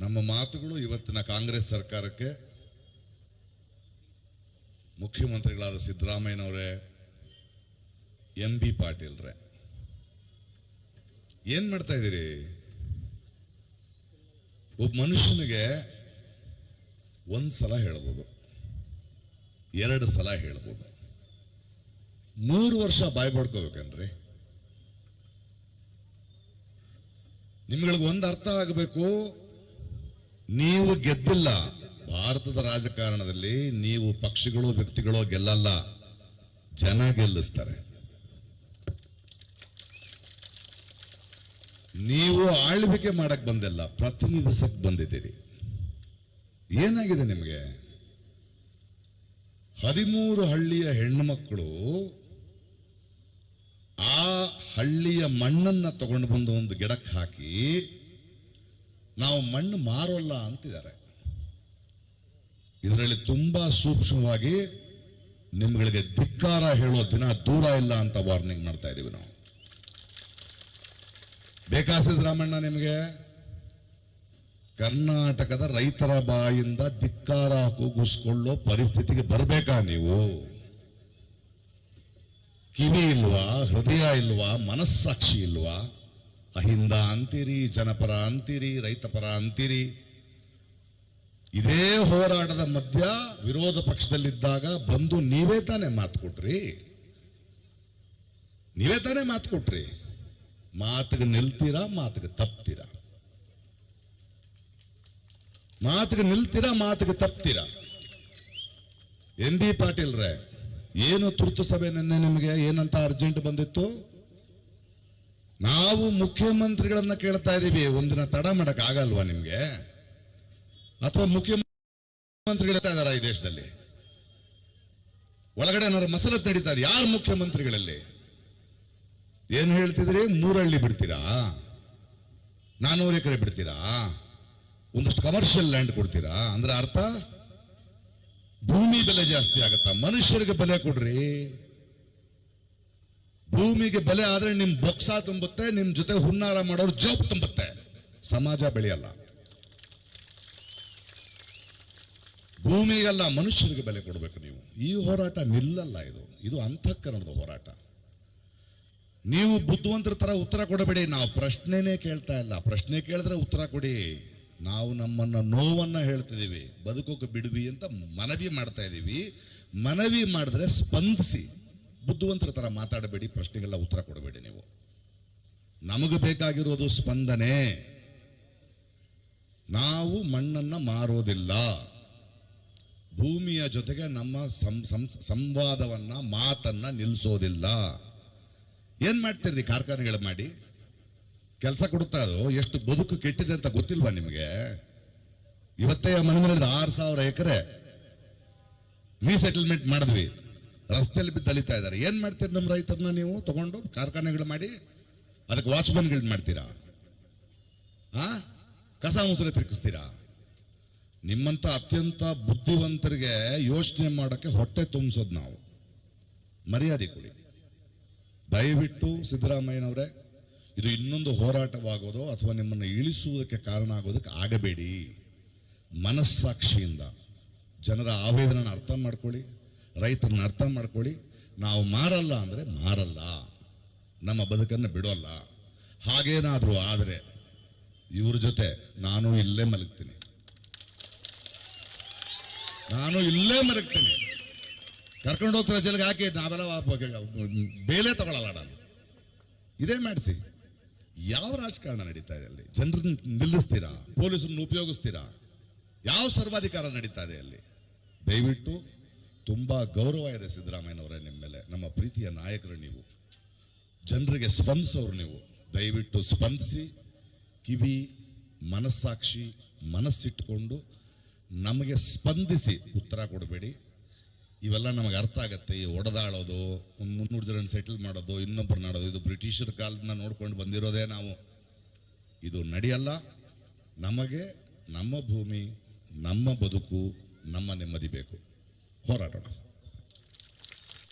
ನಮ್ಮ ಮಾತುಗಳು ಇವತ್ತಿನ ಕಾಂಗ್ರೆಸ್ ಸರ್ಕಾರಕ್ಕೆ ಮುಖ್ಯಮಂತ್ರಿಗಳಾದ ಸಿದ್ದರಾಮಯ್ಯನವರೇ, ಎಂ.ಬಿ. ಪಾಟೀಲ್ರೇ, ಏನ್ ಮಾಡ್ತಾ ಇದ್ದೀರಿ? ಒಬ್ಬ ಮನುಷ್ಯನಿಗೆ ಒಂದ್ಸಲ ಹೇಳ್ಬೋದು, 2 ಸಲ ಹೇಳ್ಬೋದು, 3 ವರ್ಷ ಬಾಯ್ ಬಡ್ಕೋಬೇಕನ್ರಿ? ನಿಮ್ಗಳಿಗೆ ಒಂದು ಅರ್ಥ ಆಗಬೇಕು, ನೀವು ಗೆದ್ದಿಲ್ಲ. ಭಾರತದ ರಾಜಕಾರಣದಲ್ಲಿ ನೀವು ಪಕ್ಷಗಳು ವ್ಯಕ್ತಿಗಳು ಗೆಲ್ಲಲ್ಲ, ಜನ ಗೆಲ್ಲಿಸ್ತಾರೆ. ನೀವು ಆಳ್ವಿಕೆ ಮಾಡಕ್ ಬಂದಿಲ್ಲ, ಪ್ರತಿನಿಧಿಸಕ್ ಬಂದಿದ್ದೀರಿ. ಏನಾಗಿದೆ ನಿಮಗೆ? 13 ಹಳ್ಳಿಯ ಹೆಣ್ಣು ಮಕ್ಕಳು ಆ ಹಳ್ಳಿಯ ಮಣ್ಣನ್ನ ತಗೊಂಡು ಬಂದು ಒಂದು ಗಿಡಕ್ಕೆ ಹಾಕಿ ನಾವು ಮಣ್ಣು ಮಾರೋಲ್ಲ ಅಂತಿದ್ದಾರೆ. ಇದರಲ್ಲಿ ತುಂಬಾ ಸೂಕ್ಷ್ಮವಾಗಿ ನಿಮ್ಗಳಿಗೆ ಧಿಕ್ಕಾರ ಹೇಳೋ ದಿನ ದೂರ ಇಲ್ಲ ಅಂತ ವಾರ್ನಿಂಗ್ ಮಾಡ್ತಾ ಇದೀವಿ ನಾವು. ಬೇಕಾ ಸಿದ್ದರಾಮಣ್ಣ ನಿಮಗೆ? ಕರ್ನಾಟಕದ ರೈತರ ಬಾಯಿಂದ ಧಿಕ್ಕಾರ ಕೂಗಿಸ್ಕೊಳ್ಳೋ ಪರಿಸ್ಥಿತಿಗೆ ಬರಬೇಕಾ ನೀವು? ಕಿವಿ ಇಲ್ವಾ? ಹೃದಯ ಇಲ್ವಾ? ಮನಸ್ಸಾಕ್ಷಿ ಇಲ್ವಾ? ಅಹಿಂದ ಅಂತೀರಿ, ಜನಪರ ಅಂತೀರಿ, ರೈತಪರ ಅಂತೀರಿ. ಇದೇ ಹೋರಾಟದ ಮಧ್ಯ ವಿರೋಧ ಪಕ್ಷದಲ್ಲಿದ್ದಾಗ ಬಂದು ನೀವೇ ತಾನೇ ಮಾತು ಕೊಟ್ರಿ. ಮಾತಿಗೆ ನಿಲ್ತೀರಾ, ಮಾತಿಗೆ ತಪ್ತೀರಾ? ಎಂ.ಬಿ. ಪಾಟೀಲ್ರೇ, ಏನು ತುರ್ತು ಸಭೆ ನಿನ್ನೆ ನಿಮಗೆ ಏನಂತ ಅರ್ಜೆಂಟ್ ಬಂದಿತ್ತು? ನಾವು ಮುಖ್ಯಮಂತ್ರಿಗಳನ್ನ ಕೇಳ್ತಾ ಇದೀವಿ, ಒಂದಿನ ತಡ ಮಾಡಕ್ ಆಗಲ್ವಾ ನಿಮ್ಗೆ? ಅಥವಾ ಮುಖ್ಯಮಂತ್ರಿಗಳು ಇದ್ದಾರಾ ಈ ದೇಶದಲ್ಲಿ? ಒಳಗಡೆ ಏನಾದ್ರು ಮಸಲತ್ ನಡೀತಾ ಇದೆ? ಯಾರು ಮುಖ್ಯಮಂತ್ರಿಗಳಲ್ಲಿ? ಏನ್ ಹೇಳ್ತಿದ್ರಿ? 3 ಹಳ್ಳಿ ಬಿಡ್ತೀರಾ? 400 ಎಕರೆ ಬಿಡ್ತೀರಾ? ಒಂದಷ್ಟು ಕಮರ್ಷಿಯಲ್ ಲ್ಯಾಂಡ್ ಕೊಡ್ತೀರಾ? ಅಂದ್ರೆ ಅರ್ಥ ಭೂಮಿ ಬೆಲೆ ಜಾಸ್ತಿ ಆಗತ್ತಾ? ಮನುಷ್ಯರಿಗೆ ಬೆಲೆ ಕೊಡ್ರಿ. ಭೂಮಿಗೆ ಬೆಲೆ ಆದ್ರೆ ನಿಮ್ ಬೊಕ್ಸ ತುಂಬುತ್ತೆ, ನಿಮ್ ಜೊತೆ ಹುನ್ನಾರ ಮಾಡೋರು ಜೋಬ್ ತುಂಬುತ್ತೆ, ಸಮಾಜ ಬೆಳೆಯಲ್ಲ. ಭೂಮಿಗಲ್ಲ, ಮನುಷ್ಯರಿಗೆ ಬೆಲೆ ಕೊಡಬೇಕು ನೀವು. ಈ ಹೋರಾಟ ನಿಲ್ಲಲ್ಲ. ಇದು ಅಂತಃಕರಣದ ಹೋರಾಟ. ನೀವು ಬುದ್ಧಿವಂತರ ತರ ಉತ್ತರ ಕೊಡಬೇಡಿ. ನಾವು ಪ್ರಶ್ನೆನೇ ಕೇಳ್ತಾ ಇಲ್ಲ. ಪ್ರಶ್ನೆ ಕೇಳಿದ್ರೆ ಉತ್ತರ ಕೊಡಿ. ನಾವು ನಮ್ಮನ್ನ ನೋವನ್ನ ಹೇಳ್ತಿದೀವಿ, ಬದುಕೋಕೆ ಬಿಡುವಿ ಅಂತ ಮನವಿ ಮಾಡ್ತಾ ಇದೀವಿ. ಮನವಿ ಮಾಡಿದ್ರೆ ಸ್ಪಂದಿಸಿ, ಬುದ್ಧಿವಂತರ ತರ ಮಾತಾಡಬೇಡಿ, ಪ್ರಶ್ನೆಗೆಲ್ಲ ಉತ್ತರ ಕೊಡಬೇಡಿ. ನೀವು ನಮಗೆ ಬೇಕಾಗಿರೋದು ಸ್ಪಂದನೆ. ನಾವು ಮಣ್ಣನ್ನ ಮಾರೋದಿಲ್ಲ. ಭೂಮಿಯ ಜೊತೆಗೆ ನಮ್ಮ ಸಂವಾದವನ್ನ, ಮಾತನ್ನ ನಿಲ್ಲಿಸೋದಿಲ್ಲ. ಏನ್ ಮಾಡ್ತೀರಿ? ಕಾರ್ಖಾನೆಗಳು ಮಾಡಿ ಕೆಲಸ ಕೊಡುತ್ತಾ ಅದು ಎಷ್ಟು ಬದುಕು ಕೆಟ್ಟಿದೆ ಅಂತ ಗೊತ್ತಿಲ್ವಾ ನಿಮಗೆ? ಇವತ್ತೇ ಮನೆಯಲ್ಲಿ 6,000 ಎಕರೆ ರೀಸೆಟಲ್ಮೆಂಟ್ ಮಾಡಿದ್ವಿ, ರಸ್ತೆಯಲ್ಲಿ ಬಿದ್ದು ಅಲಿತಾ ಇದ್ದಾರೆ. ಏನ್ ಮಾಡ್ತೀರಿ ನಮ್ಮ ರೈತರನ್ನ ನೀವು ತಗೊಂಡು ಕಾರ್ಖಾನೆಗಳು ಮಾಡಿ? ಅದಕ್ಕೆ ವಾಚ್ಮನ್ಗಳು ಮಾಡ್ತೀರಾ? ಕಸ ಮುಸುರೆ ತಿರುಗಿಸ್ತೀರಾ? ನಿಮ್ಮಂತ ಅತ್ಯಂತ ಬುದ್ಧಿವಂತರಿಗೆ ಯೋಚನೆ ಮಾಡೋಕ್ಕೆ ಹೊಟ್ಟೆ ತುಂಬಿಸೋದು ನಾವು. ಮರ್ಯಾದೆ ಕೊಡಿ ದಯವಿಟ್ಟು. ಸಿದ್ದರಾಮಯ್ಯನವರೇ, ಇದು ಇನ್ನೊಂದು ಹೋರಾಟವಾಗೋದು ಅಥವಾ ನಿಮ್ಮನ್ನು ಇಳಿಸುವುದಕ್ಕೆ ಕಾರಣ ಆಗೋದಕ್ಕೆ ಆಗಬೇಡಿ. ಮನಸ್ಸಾಕ್ಷಿಯಿಂದ ಜನರ ಆವೇದನ ಅರ್ಥ ಮಾಡ್ಕೊಳ್ಳಿ, ರೈತರನ್ನ ಅರ್ಥ ಮಾಡ್ಕೊಳ್ಳಿ. ನಾವು ಮಾರಲ್ಲ ಅಂದ್ರೆ ಮಾರಲ್ಲ, ನಮ್ಮ ಬದುಕನ್ನು ಬಿಡೋಲ್ಲ. ಹಾಗೇನಾದ್ರೂ ಆದರೆ ಇವ್ರ ಜೊತೆ ನಾನು ಇಲ್ಲೇ ಮಲಗ್ತೀನಿ. ಕರ್ಕೊಂಡು ಹೋಗ್ತಾರೆ ಜೈಲಿಗೆ ಹಾಕಿ, ನಾವೆಲ್ಲ ಬೇಲೆ ತಗೊಳ್ಳಲ್ಲ. ನಾನು ಇದೇ ಮಾಡಿಸಿ. ಯಾವ ರಾಜಕಾರಣ ನಡೀತಾ ಇದೆ ಅಲ್ಲಿ? ಜನರನ್ನ ನಿಲ್ಲಿಸ್ತೀರಾ? ಪೊಲೀಸರನ್ನು ಉಪಯೋಗಿಸ್ತೀರಾ? ಯಾವ ಸರ್ವಾಧಿಕಾರ ನಡೀತಾ ಇದೆ ಅಲ್ಲಿ? ದಯವಿಟ್ಟು, ತುಂಬಾ ಗೌರವ ಇದೆ ಸಿದ್ದರಾಮಯ್ಯನವರೇ ನಿಮ್ಮ ಮೇಲೆ. ನಮ್ಮ ಪ್ರೀತಿಯ ನಾಯಕರು ನೀವು, ಜನರಿಗೆ ಸ್ಪಂದಿಸೋರು ನೀವು. ದಯವಿಟ್ಟು ಸ್ಪಂದಿಸಿ. ಕಿವಿ, ಮನಸ್ಸಾಕ್ಷಿ, ಮನಸ್ಸಿಟ್ಟುಕೊಂಡು ನಮಗೆ ಸ್ಪಂದಿಸಿ ಉತ್ತರ ಕೊಡಬೇಡಿ. ಇವೆಲ್ಲ ನಮಗೆ ಅರ್ಥ ಆಗತ್ತೆ. ಈ ಒಡೆದಾಳೋದು, ಒಂದು 300 ಜನ ಸೆಟಲ್ ಮಾಡೋದು, ಇನ್ನೊಬ್ಬರು ಮಾಡೋದು, ಇದು ಬ್ರಿಟಿಷರ ಕಾಲದಿಂದ ನೋಡ್ಕೊಂಡು ಬಂದಿರೋದೇ ನಾವು. ಇದು ನಡೆಯಲ್ಲ. ನಮಗೆ ನಮ್ಮ ಭೂಮಿ, ನಮ್ಮ ಬದುಕು, ನಮ್ಮ ನೆಮ್ಮದಿ ಬೇಕು. ಹೋರಾಟೋಣ.